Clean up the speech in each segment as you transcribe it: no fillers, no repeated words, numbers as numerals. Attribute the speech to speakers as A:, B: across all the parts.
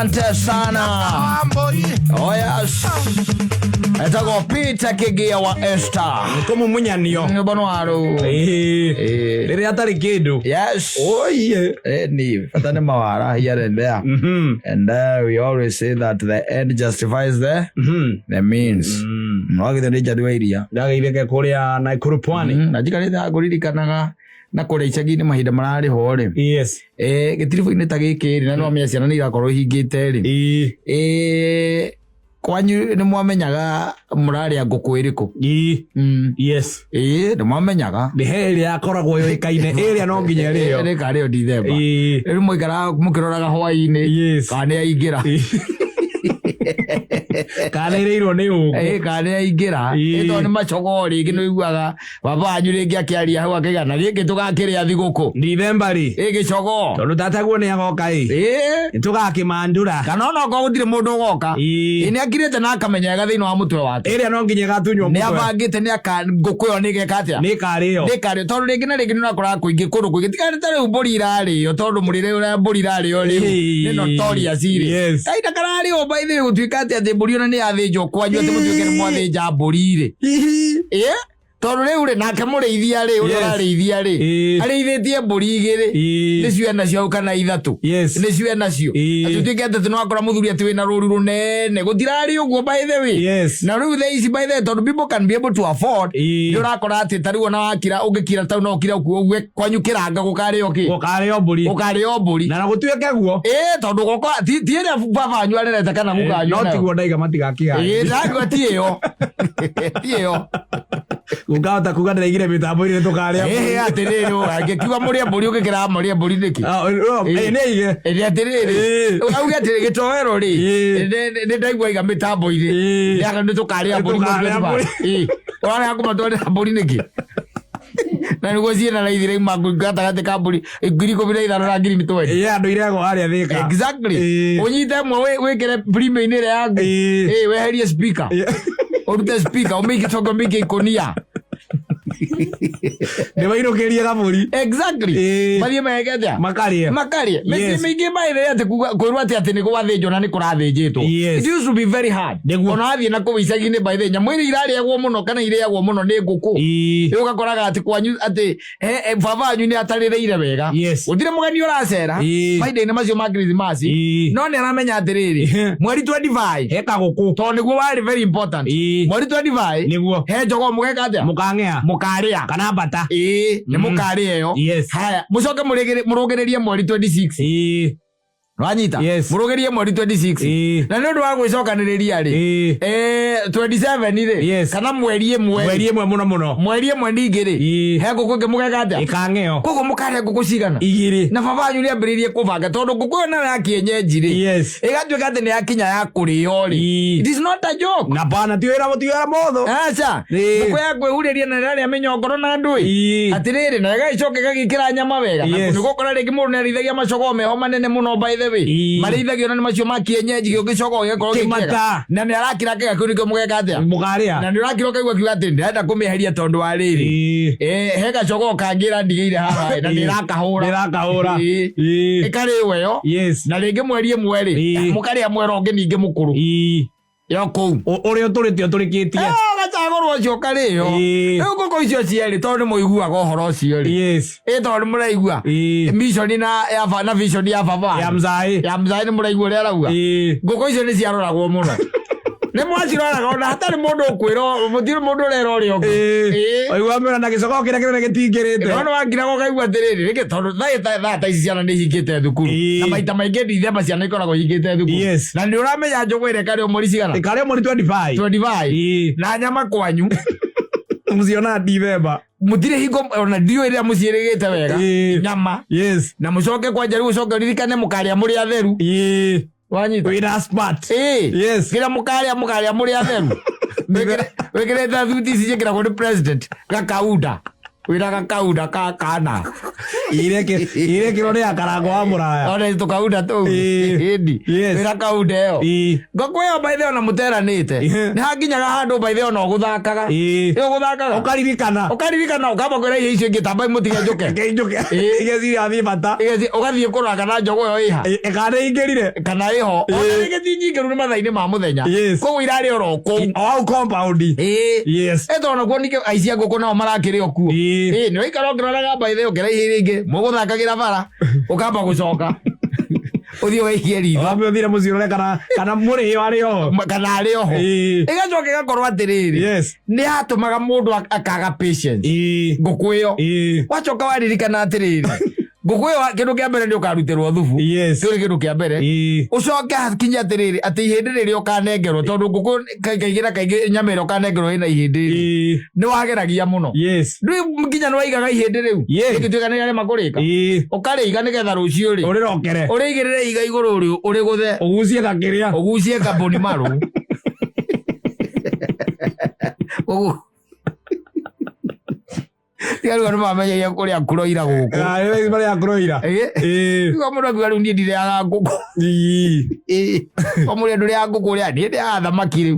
A: Asante sana. Oh yes. Etago Peter Kigia wa Esther.
B: Como munyanio.
A: Ngono aro.
B: Lere atari kidu.
A: Yes.
B: Oh yeah.
A: Ni fatane mawara here and there. And we always say that the end justifies the means. Mwagithe ni jadwa iria.
B: Ndagaitheke kuria na kurupwani.
A: Najikarita Ùkaririkana na kore icagi-inĩ mahinda mararĩ ho rĩ.
B: Yes.
A: Gĩtiribũ-inĩ ta gĩkĩ rĩ na no menya ciana nĩ irakorwo ihingĩte rĩ. Kwanyu nĩ mwamenyaga mũrarĩa ngũkũ ĩrĩkũ?
B: Yes.
A: Nĩ mwamenyaga.
B: Nĩ heri yakoragwo yoĩkaine ĩrĩa no nginya ĩrĩo.
A: Nĩ karĩo Dithemba. Rĩu mũikaraga mũkĩroraga hwaĩ-inĩ kana nĩ yaingĩra.
B: Kanereirwo nĩ ũngũ.
A: Kana yaingĩra. Ĩto nĩ macogoo rĩngĩ nĩ ũiguaga baba wanyu rĩngĩ akĩaria hau akĩga na gĩkĩ tũgakĩrĩa thigũkũ.
B: Dithemba rĩ.
A: Gĩcogoo.
B: Tondũ tataguo nĩ agoka nĩtũgakĩmandũra.
A: Kana ona okorwo gũtirĩ mũndũ ũgoka. Nĩ akirĩte na akamenya wega thĩinĩ wa mũtwe wake.
B: Ĩrĩa no nginya gatunywo mũtwe. Nĩ
A: abangĩte ngũkũ ĩyo nĩ ĩgeka atĩa? Nĩ karĩo. Tondũ rĩngĩ na rĩngĩ nĩ ũrakoraga kũingĩ kũndũ kũingĩ. Tiga ta rĩu mbũri irarĩo tondũ mũrĩre ũrĩa mbũri irarĩo rĩu nĩ notorious rĩ. Kaita kararĩo by the way gũtuĩka atĩ mbũri ona nĩ yathĩnjwo kwanyu atĩ mũtuĩke nĩ mwathĩnja mbũri rĩ. Tondũ rĩu rĩ nake mũrĩithia rĩ ũrĩa ũrarĩithia rĩ arĩithĩtie mbũri igĩrĩ nĩcio enacio kana ithatũ nĩcio enacio atuĩke atĩ no akora mũthuri atĩ wĩna rũru rũnene gũtirarĩ ũguo by the way na rĩu thaa ici by the way tondũ people can be able to afford nĩ ũrakora atĩ ta rĩu ona wakira ũngĩkira tau no ũkira ũguo kwanyu kĩranga gũkarĩo mbũri
B: na gũtuĩke guo
A: tondũ gũko ti ĩrĩa baba wanyu arerete kana mũkanyu
B: no tiguo ndaiga matigakĩga
A: ndagwa ti ĩyo
B: Ugata kuga ndaigire mitambo ire tukaria.
A: Atiriri angikiuga muria mburi ugikira muria mburi niki.
B: Neige.
A: Atiriri. Auga atiri gitoero ri. Ni ndaigua iga mitambo ire. Ndiaga ni tukaria mburi. Ora akumatwara mburi niki. Na niguo ciena na ithire imangu gatagatĩ ka mburi ngiri 15 na ngiri 20.
B: Andu ireago aria thika.
A: Exactly. Unyite mwe wikire premium ire yangu. Weherie speaker. Orute speaker umike togo mike ikonia.
B: Nĩmairũkĩrie gabũri.
A: Exactly. Mathiĩ megetia.
B: Makarie.
A: Mĩingĩ baire atĩ kwĩrwo atĩ nĩ gwathĩnjwo na nĩ kũrathĩnjĩtwo. It used to be very hard. Ona wathiĩ na kũu icagi-inĩ baire nyamũ iria irarĩagwo mũno kana irĩagwo mũno nĩ ngũkũ. Rĩu ũgakoraga atĩ kwanyu atĩ baba wanyu nĩ atarĩrĩire wega. Gũtirĩ mũgeni ũracera. Mahinda-inĩ macio ma Christmas. No nĩ aramenya atĩrĩrĩ. Mweri 25.
B: Heka gũkũ.
A: Tondũ nĩguo warĩ very important. Mweri 25. Nĩguo. He njogoo mũgeka atĩa?
B: Mũkang'ea.
A: Mũkaria.
B: Kana bata.
A: Nĩ mũkaria ĩyo. Haya mũcoke mũrũgĩrĩrie mweri 26. Wanyita mũrũgĩrie mweri 26 na nĩ ũndũ wa gwĩcokanĩrĩria rĩ 27 rĩ kana mweri ĩmwe
B: mũno
A: mweri ĩmwe ningĩ rĩ he ngũkũ ĩngĩ mũgeka atĩa
B: ĩkang'eo
A: koguo mũkarĩa ngũkũ cigana
B: 2 na
A: baba wanyu nĩ ambĩrĩirie kũbanga tondũ ngũkũ ĩyo nayo ya kĩenyenji rĩ ĩgatuĩka atĩ nĩ yakinya ya kũrĩo rĩ it is not a joke
B: na bana ti wĩra mũthiũra mũthũ
A: aca ngũkũ ya kwĩhurĩria na ĩrarĩa mĩnyongoro na ndũĩ atĩrĩrĩ na ĩgagĩcoka ĩgagĩkĩra nyama wega na nĩgũkora rĩngĩ mũndũ nĩ arĩithagia macogoo meho manene mũno by the way marĩithagio na nĩ macio ma kĩenyenji gĩgĩcogoo gĩkorwo gĩkĩega na nĩ arakira kĩga kĩu nĩkĩo mũgeka atĩa
B: mũkaria na
A: nĩ ũrakira ũkaigua kiuga atĩ ndĩrenda kũmĩeheria tondũ wa rĩrĩ he gacogoo kangĩra ndigĩire haha na nĩ ĩrakahũra ĩkarĩo ĩyo na rĩngĩ mweri ĩmwe rĩ mũkarĩa mwera ũngĩ ningĩ mũkũrũ yo kũu
B: ũrĩa ũtũrĩtio tũrĩkĩtie
A: gacagũrwo ũcio karĩo rĩu ngũkũ icio cierĩ tondũ nĩ mũiguaga ũhoro ũcio rĩ tondũ nĩ mũraigua mission na vision ya baba
B: ya mzai
A: nĩ mũraigua ũrĩa arauga ngũkũ icio nĩ ciaroragwo mũno nĩ mwaciroraga ona hatarĩ mũndũ ũkwĩrwo mũtirĩ mũndũ ũrera ũrĩa ũngĩ
B: oigua mĩra na gĩcogoo kĩrĩa kĩnene gĩtingĩrĩte
A: no wakiraga ũkaigua atĩrĩrĩ rĩngĩ tondũ thaa ta ici ciana nĩ ihingĩte thukuru na maita maingĩ Dithemba ciana ikoragwo ihingĩte thukuru na nĩ ũramenya njũgũ ĩrĩa ĩkarĩo mweri cigana
B: ĩkarĩo mweri 25
A: na nyama kwanyu
B: mũciona Dithemba
A: mutirĩ hingo ona ndio ĩrĩa mũciĩrĩgĩte wega nyama na mũcoke kwanja rĩu ũcoke ũririkane mũkarĩa mũrĩ atheru wanyita
B: wĩra smart
A: kĩrĩa mũkarĩa mũrĩ atheru wĩkĩrĩte thuti ici ciĩkĩragwo nĩ president gakaunda Wiraga kauda ka kana.
B: Ire kiro ni akarango wa muraya.
A: Ona to kauda to. Hindi. Wiraga kauda yo. Ngoko yo by the ona muteranite. Ni hakinyaga handu by the ona guthakaga. Yo guthakaga. Ukaririkana ukaba kwira icio ngitamba mutige njuke.
B: Njuke. Igezi athi bata.
A: Igezi ugathie kuraga na njogo yo iha.
B: Ekane ingirire.
A: Kana iho. Ona igezi nyingiru ni mathaini ma muthenya. Ko irari oroko.
B: Au compound. Yes.
A: Eto ona kuonike aicia ngoko nao marakire okuo. Ni waikara ngiraga by the okira ihiringe. Muguthakagira bara. Ukamba gucoka. Uthio weikie ritho.
B: Wambe uthire muciurore kana muri ari ho.
A: Kana ari ho. Igacoke gakorwo atiriri.
B: Yes.
A: Ni atumaga mundu akaga patience. Ngoko iyo. Wacoka waririkana atiriri. Ngoko iyo kindu kia mbere ni ukarutirwo thubu. Turi kindu kia mbere. Ucoke hakinya atiriri ati ihindi riri ukanengerwo tondu ngoko kaigira kaigi nyamero ukanengerwo ina ihindi. Ni wageragia muno. Ndu mkinya ni waigaga ihindi riu. Ikituika ni ari makurika. Ukariiga nigetha rucio ri.
B: Urirokere.
A: Urigirire iga iguru ri uri guthe.
B: Ugucie gakiria.
A: Ugucie kaboni maru. Tiaru anu mamenya ya kuri akuroira guku.
B: Wewe bali akuroira.
A: Kwa mundu akiwa ndi ndire ya nguku. Kwa mundu ndire ya nguku ria ndi ya thamaki riu.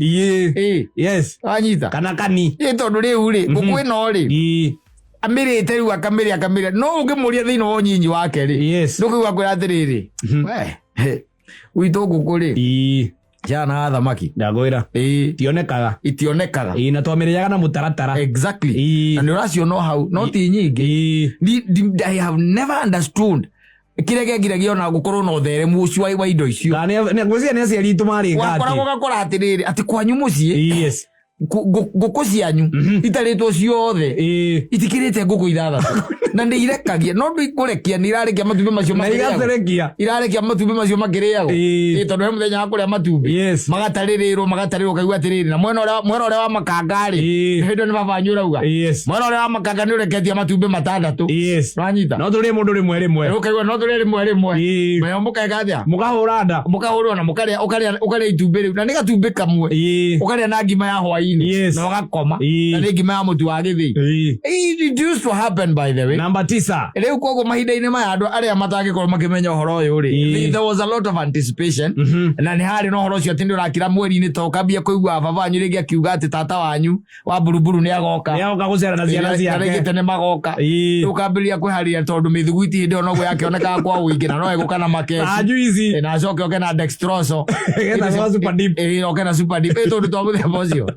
B: Yes.
A: Anyita.
B: Kana kani.
A: Tondu riu ri nguku ino ri. Amirite riu akamira. No ungimuria thini wa nyinyi wake ri. Ndukiwa kwira atiriri. We. Wito nguku ri. Jana thamaki
B: ndagwira tionekaga na twamiriaga na mutaratara
A: exactly and ratio no how not nyingi I have never understood kirege ngiragia ona gukorwo no theremu ucio wa indo icio
B: ne ngwizia ne aciari itu mari ngati
A: wakora gakora atiriri ati kwanyu mucii nguku cianyu itaritwo ciothe itikirite nguku ithathatu na ndi irekagia no ndu ikurekia ni irarekia matumbi macio irarekia matumbi macio makiriagwo tondu he muthenya wa kuria matumbi magatarirwo kaigua atiriri na mwena uria wa makanga ri hindo ni baba nyurauga mwena uria wa makanga ni ureketie matumbi matandatu ranyita
B: no turi mundu rimwe
A: ukaigua no turi rimwe me mukega thia
B: mukahura
A: na ukaria itumbi riu na ni gatumbi kamwe ukaria na ngima ya hwaini na wakakoma na ni ngima ya mutu wa githii it used to happen by the way
B: Number 9
A: riu koguo mahinda-ini maya andu aria matagikorwo makimenya uhoro uyu ri there was a lot of anticipation na ni hari no uhoro ucio ati ndi urakira mweri-ini to kambia kuigua baba anyu ringi akiuga ati tata wanyu wa buruburu ni agoka gucera na ciana ciake ringi tene magoka ukambiria kwiharia tondu mithuguiti hindi ono gwe akioneka kwa uingi na no eguka na makesi na acoke oke na dextroso
B: super deep
A: oke na super deep tondu to muthemba ucio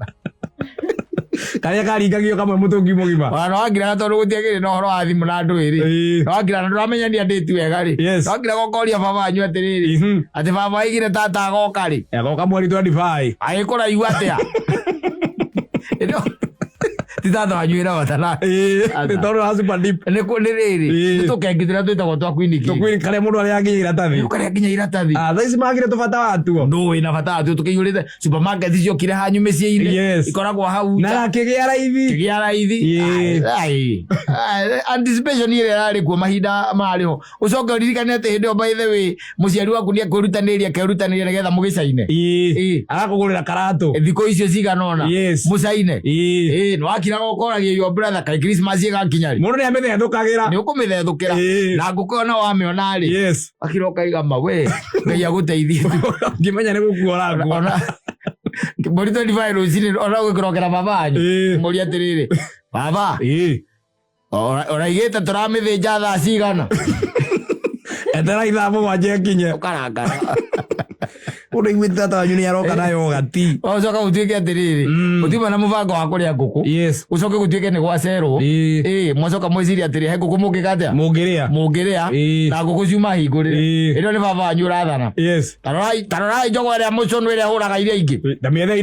B: karia karingagio kamwe mutungi mugima
A: wana wagira tondu gutiagire no horo wa thimu na andu iri wagira na nduramenya ni anditi wega ri wagira gokoria baba anyu atiriri ati baba igire tata agoka ri
B: agoka mweri 25
A: agikora igu atia titata wanyu ira watana
B: tondu wa super deep
A: ni riri nitukengithira twitagwo twa Kuinuka
B: karia mundu aria nginya iratathi
A: karia nginya iratathi
B: thaici magire tubata watuo
A: no ina bata watuo tukiyurite supermarket icio kire hanyu micii-ini ikoragwo hau
B: na kigia raithi
A: anticipation ire rari kuo mahinda mariho ucoke uririkane ati hindi by the way muciari waku ni akwirutaniria nigetha mugicaine
B: agakugurira karatu
A: thiko icio ciganona mucaine no akira gokoragia your brother kai Christmas igakinya ri mundu ni amithethũkagira ni ukumithethũkira na ngukona wamiona ri akira ukaiga mawe ngai aguteithie
B: ngimenya ni gukuora
A: ona mbori 25 rũcinĩ ona gũkĩrokera baba anyu mũria atiriri baba oraigĩte tũramĩthĩnja thaa cigana
B: etera ithaa mũgwanja ikinye
A: ũkarangara
B: undu igwite tata wanyu ni aroka nayo gati
A: ucoka gutuike atiriri utiuma na mubango wa kuria nguku ucoke gutuike ni gwacerwo mwacoka mwiciria atiri he nguku mungikatia mungiria na nguku ciuma hingurire ino ni baba wanyu urathana tarorai njogo iria mucunu iria huraga iria ingi
B: tamiethe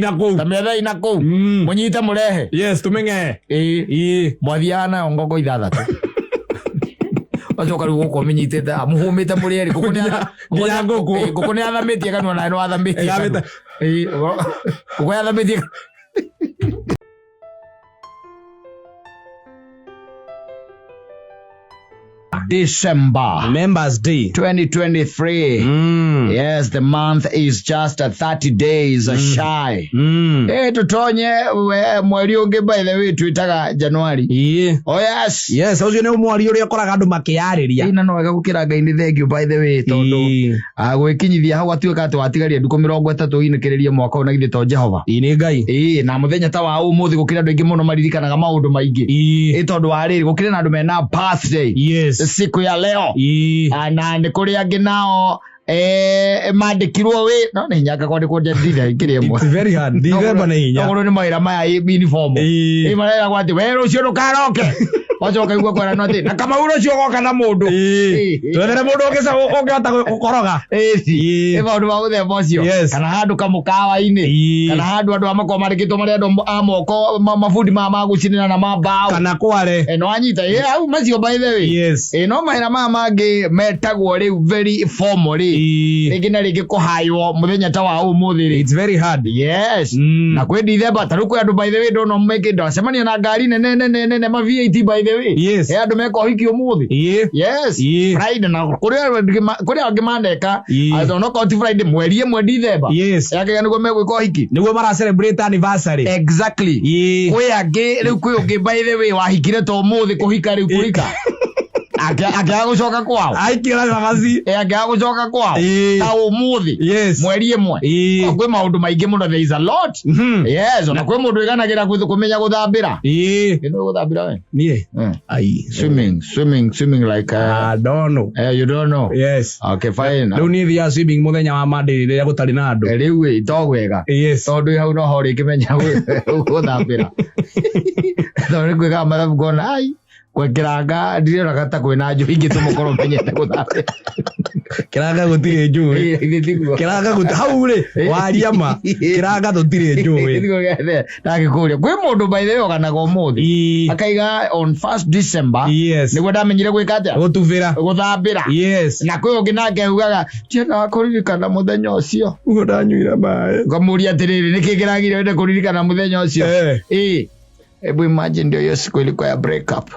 B: ina kuu
A: munyite murehe
B: tumenge
A: mwathiaga nayo ngoko ithathatu wacoka riu guko minyitite amuhumite murieri nguku ni athamitie kanua nae no athamitie nguku athamitie December.
B: Members Day.
A: 2023. Yes, the month is just 30 days shy. Tutonye mweri ungi by the way twitaga January. Oh yes.
B: Yes, ucio ni mweri uria koraga andu makiariria.
A: Ina no wega gukira Ngai ni thank you by the way tondu gwikinyithia hau atuika ati watigaria nduko 30 inikiririe mwaka una githe to Jehova.
B: Ni Ngai.
A: Na muthenya ta wa umuthi gukira andu ingi muno maririkanaga maundu maingi. Tondu wa riri gukira na andu mena birthday.
B: Yes.
A: Siku ya leo. Na ni kuri angi nao mandikirwo we no ni nyaka kwa ndiko ndithia ikire mwe.
B: It's very hard. Ndithemba ni hinya.
A: Ngoro ni maira maya uniform. Marera kwati we rucio ndukaroke. Ojo kaigwa kwa no na kama urucio goka na mundu. Twethere mundu ngisa ungihota gukoroga. Maundu ma guthe mocio. Kana handu kamukawa-ini. Kana handu andu amako marikitwo mari andu amoko mafundi ma gucinira na mabao.
B: Kana kware.
A: No anyita au macio by the way. No maira mangi metagwo riu very formally. Rigi na rigi kuhaywo muthenya ta wa umuthi ri.
B: It's very hard.
A: Yes. Na kwe December taruko andu by the way don't make it cemania na ngari nene ma VAT by the way.
B: Yes.
A: Andu meko hiki umuthi. Yes. Friday na kuri angi mandeka azo no count Friday mweri ĩmwe December.
B: Yes.
A: Yake niguo megwika hiki.
B: Niguo mara celebrate anniversary.
A: Exactly. Kwi angi riu kwi ungi by the way wahikire to umuthi kuhika riu kurika. Akiaga gucoka kwao
B: aikira gaci
A: akiaga gucoka kwao ta umuthi mweri ĩmwe kwi maundu maingi muno there is a lot. Yes, na kwi mundu iganagira kumenya guthambira ndio guthambira we
B: nie
A: swimming like
B: I don't know.
A: You don't know.
B: Yes.
A: Okay, fine.
B: Riu ni thia swimming muthenya wa Monday riria gutari na andu
A: riu itogwega tondu hau no hori kimenya guthambira tondu kwega mathabu gona ai kwekiranga ndirira gata kwina nju ingi tumukoro menyete guthambira
B: kiranga gutire njui kiranga guti hau ri wariama kiranga tutire njui
A: ndagikuria kwi mundu by the way oganaga umuthi akaiga on 1st December niguo ndamenyire gwika atia guthambira na kwi ungi nake ugaga tienda kuririkana muthenya ucio
B: ugo ndanyuira mai
A: ngamuria atiriri niki kiragire wende kuririkana muthenya ucio Ebu imagine ndio hiyo siku ilikuwa ya break up.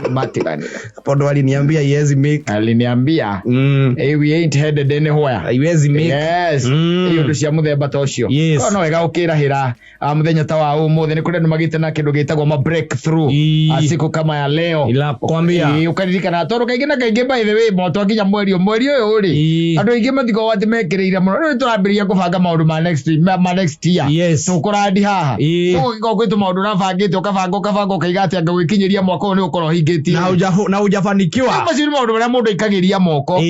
A: Matirani.
B: Pondo aliniambia yes make.
A: Aliniambia we ain't headed anywhere.
B: Haiwezi make.
A: Yes. Hiyo ndio cia muthemba ta ucio. Kono wega ukirahira muthenya ta wa umuthi ni kuri andu magite na kindu gitagwo ma breakthrough. Siku kama ya leo.
B: Ila kwambia.
A: Ukaririkana toro kaingi na kaingi by the way moto akinya mweri uyu uri. Andu ingi matiko wati mekireira muno. Riu turambiria kubanga maundu ma next year.
B: Yes.
A: Tukurandi haha. Tuko kwitu maundu rafanga ukabanga ukaiga ati anga wikinyiria mwako uyu ni ukorwo hingitie
B: na hujafanikiwa
A: basi ni maundu maria mundu ikagiria moko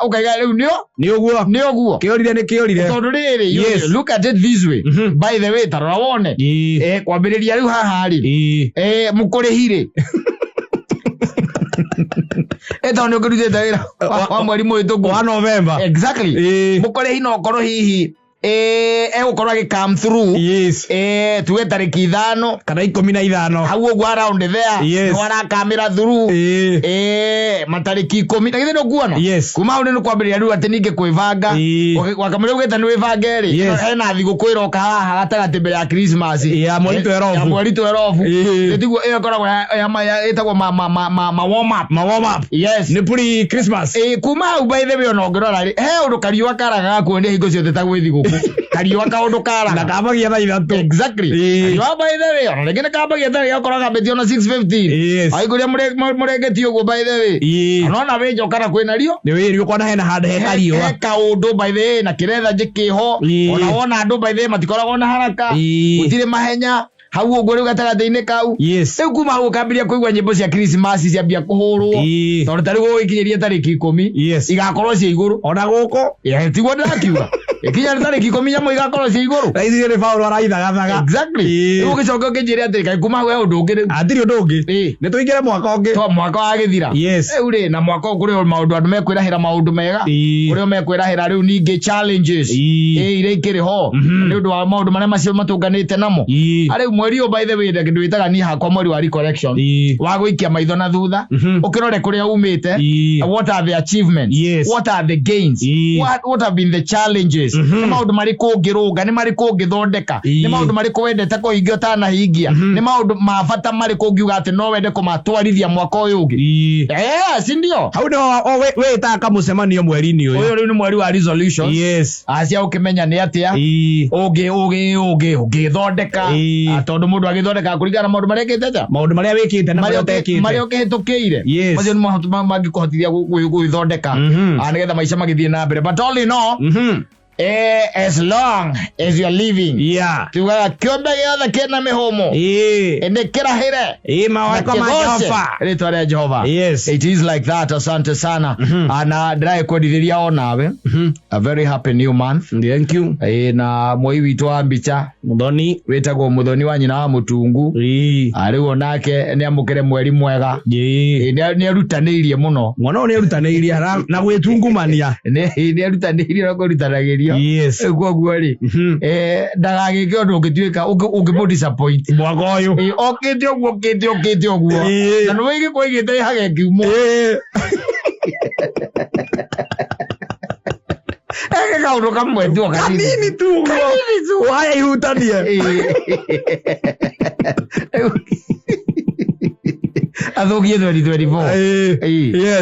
A: ukaiga riu ni uguo kiorire tondu riri look at it this way by the way tarora wone kwambiriria riu haha ri mukurihire tondu ukirutite wira wa mweri muhituku
B: wa November
A: exactly mukurihi no korwo hihi ukorwo come through tuwe tariki 5
B: kana 15
A: hau uguo around there no arakamira through matariki 10 na githino kuona kuma hau ni kwambiria riu ati ninge kwivanga wakamire ugeta ni wivange ri hena Thiguku iroka haha gatagati mbere ya Christmas
B: ya mweri
A: 12 ndiguo iyo koragwo etagwo ma warm up
B: ni pre Christmas
A: kuma hau by the way no ngirora ri he undu kariwa karaga kuonia hingo ciothe ta gwi Thiguku kariwa kaundu kara
B: na kabagia tha ithatu
A: exactly kariwa by the way ona ngine kabagia tha yakoraga betio na 615 aiguria murengeti uguo by the way ona wenjo kana kwina rio
B: ni wirio kwana hena hande he kariwa
A: kaundu by the way na kiretha njikiho ona wona andu by the way matikoragwo na haraka gutire mahenya hau uguo riu gatagathi-ini kau riu kuma hau ukambiria kuigua nyimbo cia Christmas ciambia kuhurwo tondu tari gugikinyiria tariki 10 igakorwo cia iguru
B: ona guko
A: tiguo ndirakiuga ikinya tariki 10 nyamo igakorwo cia iguru
B: raithi ni Paulo araithagathaga
A: exactly riu ugicoka ukinjiria ati kai kuma hau undu ungi riu
B: atiri undu ungi ni tuingire mwaka ungi
A: to mwaka wa githira riu ri na mwaka kuri maundu andu mekwirahira maundu mega kuri mekwirahira riu ningi challenges ire ikiriho ni undu wa maundu maria macio matunganite namo ariu mweri by the way ndu witaga ni hakwa mweri wa recollection wa guikia maitho na thutha ukirore kuria umite what are the achievements what are the gains what have been the challenges challenges nĩ maũndũ marĩkũ ũngĩrũnga nĩ marĩkũ ũngĩthondeka nĩ maũndũ marĩkũ wendete kũhingia ũtanahingia nĩ maũndũ ma bata marĩkũ ũngiuga atĩ no wende kũmatwarithia mwaka ũyũ ũngĩ si ndio
B: hau nĩ wĩtaga kamũcemanio mweri-inĩ ũyũ
A: rĩu nĩ mweri wa resolutions acia ũkĩmenya nĩ atĩa ũngĩthondeka tondũ mũndũ agĩthondeka kũringana na maũndũ marĩa ekĩte
B: maũndũ marĩa wĩkĩte na marĩa ũtekĩte
A: marĩa ũkĩhĩtũkĩire macio nĩ maũndũ mangĩkũhotithia gwĩthondeka nĩgetha maica magĩthiĩ na mbere but all in all as long as you are living tugaga kĩũmbe gĩothe kĩna mĩhũmũ nĩ kĩrahĩre
B: mawako ma Jehova
A: rĩtwa rĩa Jehova it is like that asante sana na ndĩrakwendithĩria o nawe a very happy new month
B: thank you
A: na mwei witũ wa mbica
B: Muthoni
A: wĩtagwo Muthoni wa nyina wa mũtungu rĩu onake nĩ amũkĩre mweri mwega nĩ arutanĩirie mũno
B: mwana nĩ arutanĩirie na gwĩtungumania
A: nĩ arutanĩirie na kũrutanagĩrio koguo rĩ ndagagĩke ũndũ ũngĩtuĩka ũngĩmũ-disappoint
B: mwaka ũyũ
A: okĩte ũguo na nĩ wĩgĩkwo igĩte hage kiumo eke kaũndũ kamwe tu
B: kanini tu ũguo haya ihutanie
A: athũkie 2024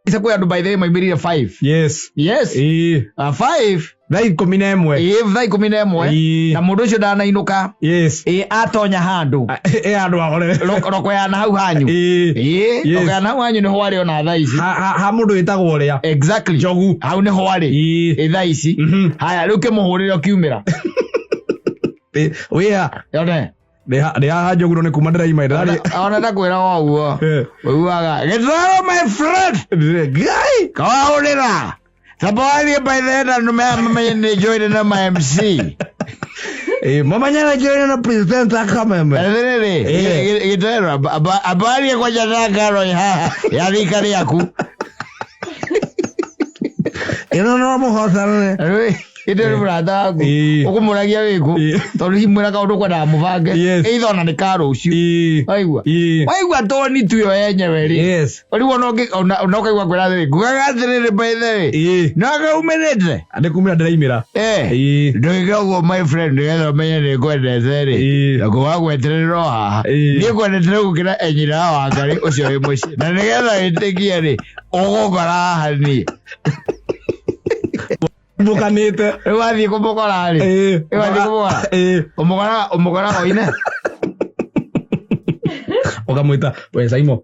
A: isa kwa Dubai they maibirire 5 5
B: thai 11
A: thai 11 na mũndũ ũcio ndanainũka atonya handũ
B: andũ ahore
A: roko ya na hau hanyu roko ya na hau hanyu nĩ ho arĩ ona thaa ici
B: ha mũndũ wĩtagwo Ùrìa
A: exactly
B: Njogu
A: hau nĩ ho arĩ thaa ici haya rĩu kĩmũhũrĩre ũkiumĩra
B: wĩya
A: yone
B: nĩ haha Njogu no nĩ kuma ndĩraima
A: ona ndakwĩra woguo ũiguaga gĩtwaro my friend
B: guy
A: kawahũrĩra Sabari by the end and me join na my MC.
B: Mama nyana join na president akameme.
A: Gitero abari kwa jana karo ya rikari yaku.
B: No muhotana ne.
A: Ite brada aku ukumuragia wiku tondu himwira kaundu kwenda mubange ithona ni karo ucio waigua toni tuyo yenyewe ri riu ona ukaigua kwira thiri ngugaga thiri by the naga umenete
B: ande kumira ndiraimira
A: ndoiga uguo my friend ngetha menye ni kwendete ri na kuwagweterera haha ni kwendete gukira enyira wa Ngai ucio wi muci na nigetha itikie ri ugukora haha ni
B: bukanite
A: wathi kumukora ri wathi kumukora umukora oine
B: ukamwita we Saimo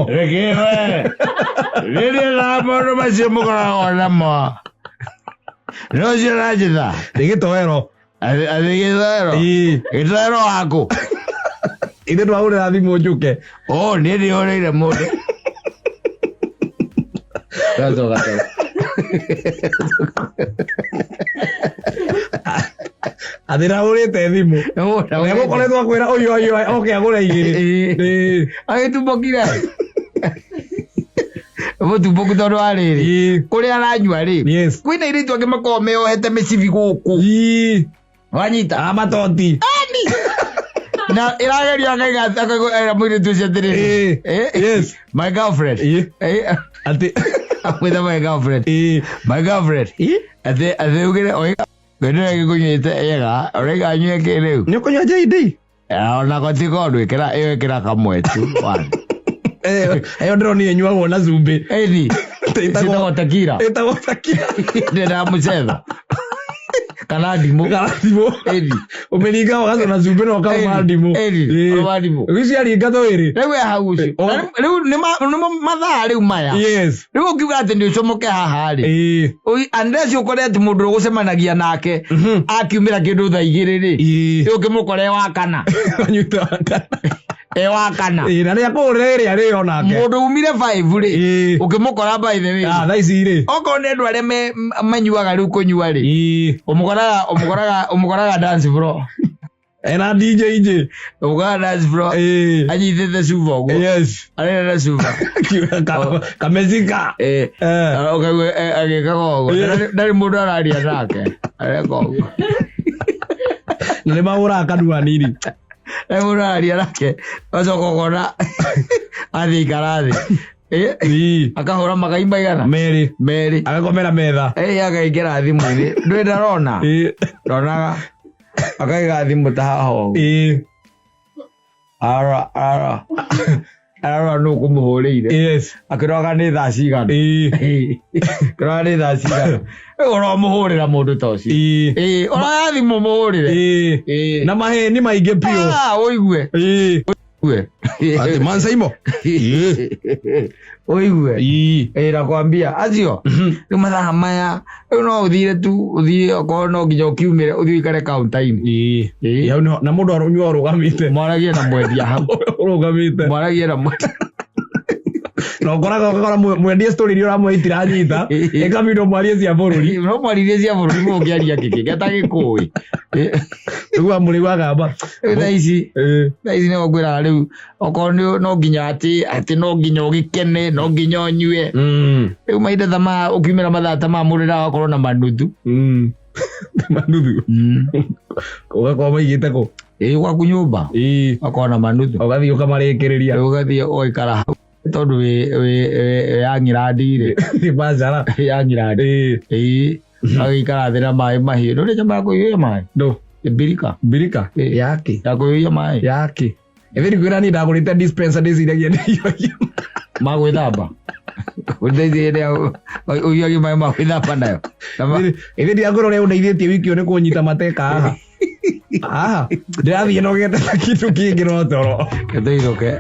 A: regewe riri na mono macio mukora ona mo no jira jida
B: digitoero
A: gitero wako
B: inde twaurira thimu njuke
A: ni ndioreire mundu gato
B: athira urite thimu wego koretwo kwira uyu okay agura igiri
A: agitumbukire mutumbuku tondu ariri kuria aranyua ri kwina iritu angi makorwo meohete micibi guku wanyita
B: amatoti
A: na irageria akaira mwiritu ucio atiriri my girlfriend ati with my girlfriend my girlfriend ati ugire oiga gwendera gikunyite ega orega nyue kiriu
B: ni kunywa JD
A: ona gotiko ndwikira iyo ikira kamwe tu
B: eyo ndiro ni enyuagwo na zumbi
A: itagwo takira ndenda mucetha kana ndimũ
B: ũmĩringa ũgathwo na cumbĩ na ũkauma ndimũ ũgĩci aringa twĩrĩ
A: rĩu hau ũcio rĩu nĩ mathaa rĩu maya rĩu ũkiuga atĩ nĩ ũcomoke haha rĩ unless ũkore atĩ mũndũ ũgũcemanagia nake akiumĩra kĩndũ thaa igĩrĩ rĩ rĩu ũkĩmũkora wa kana wa kana
B: na rĩa kũrĩra ĩrĩa rĩ onake
A: mũndũ umire 5 rĩ ũkĩmũkora by the way
B: thaa ici rĩ
A: okorwo nĩ andũ arĩa manyuaga rĩu kũnyua rĩ ũmũkoraga dance floor
B: ena DJ nje
A: ũmũkoraga dance floor anyitĩte cuba ũguo arenda cuba
B: kamezika
A: ũkaigua agĩkaga ũguo ndarĩ mũndũ araria nake areka ũguo
B: Nĩ mahũraga kanua nini.
A: Mũraria nake acoka ũkona athiĩ ikara thĩ akahũra magai maigana merĩ
B: agakomera metha
A: agaikĩra thimũ-inĩ ndũĩ ndarona ndonaga akaiga thimũ ta haha ũguo ararora nũ ũkũmũhũrĩire akĩroraga nĩ thaa cigana kĩroraga nĩ thaa cigana ũramũhũrĩra mũndũ ta ũcio ũroya thimũ mũhũrĩre
B: na maheni maingĩ biũ
A: ũigue
B: ati Mansaimo
A: ũigue nakwambia acio rĩu mathaa maya rĩu no ũthire tu ũthiĩ okorwo no nginya ũkiumĩre ũthiĩ ũikare kaunta-inĩ
B: na mũndũ arũnyua ũrũgamĩte
A: mwaragie na mwendia hau
B: ũrũgamĩte
A: mwaragie na mwendia
B: no ũkora mwendia story iria ũramwe itiranyita ĩkamĩndwo mwarie cia bũrũri
A: no mwaririe cia bũrũri mũngĩaria kĩngĩ gĩtagĩkũĩ
B: rĩu amũrĩ wagamba
A: thaa ici nĩo ngwĩraga rĩu okorwo no nginya atĩ no nginya ũgĩkene no nginya ũnyue rĩu mahinda ta maya ũkiumĩra mathaa ta maya mũndũ ndagakorwo na manuthu
B: ũgakorwo maigĩte kũ
A: gwaku nyũmba ũgakorwo na manuthu
B: ũgathiĩ ũkamarĩkĩrĩria
A: ũgathiĩ ũgaikara hau tondũ wĩ yang'irandi-rĩ
B: bajara
A: yang'irandi agĩikara thĩ na maĩ mahiũ ndũrĩ nyama ya kũhiũhia maĩ mbirika
B: yake
A: ya kũhiũhia maĩ
B: yake ĩthĩri kwĩra niĩ ndagũrĩte dispenser ndĩciragia nĩhiũhia
A: magwĩthamba ũndeithĩrĩria ũhiũhagia maĩ ma gwĩthamba nayo
B: ĩthĩri angũrore ũndeithĩtie wiki ĩyo nĩ kũnyita mateka haha ndĩrathiĩ na ũgĩete na kĩndũ kĩngĩ no toro
A: gĩtũirũke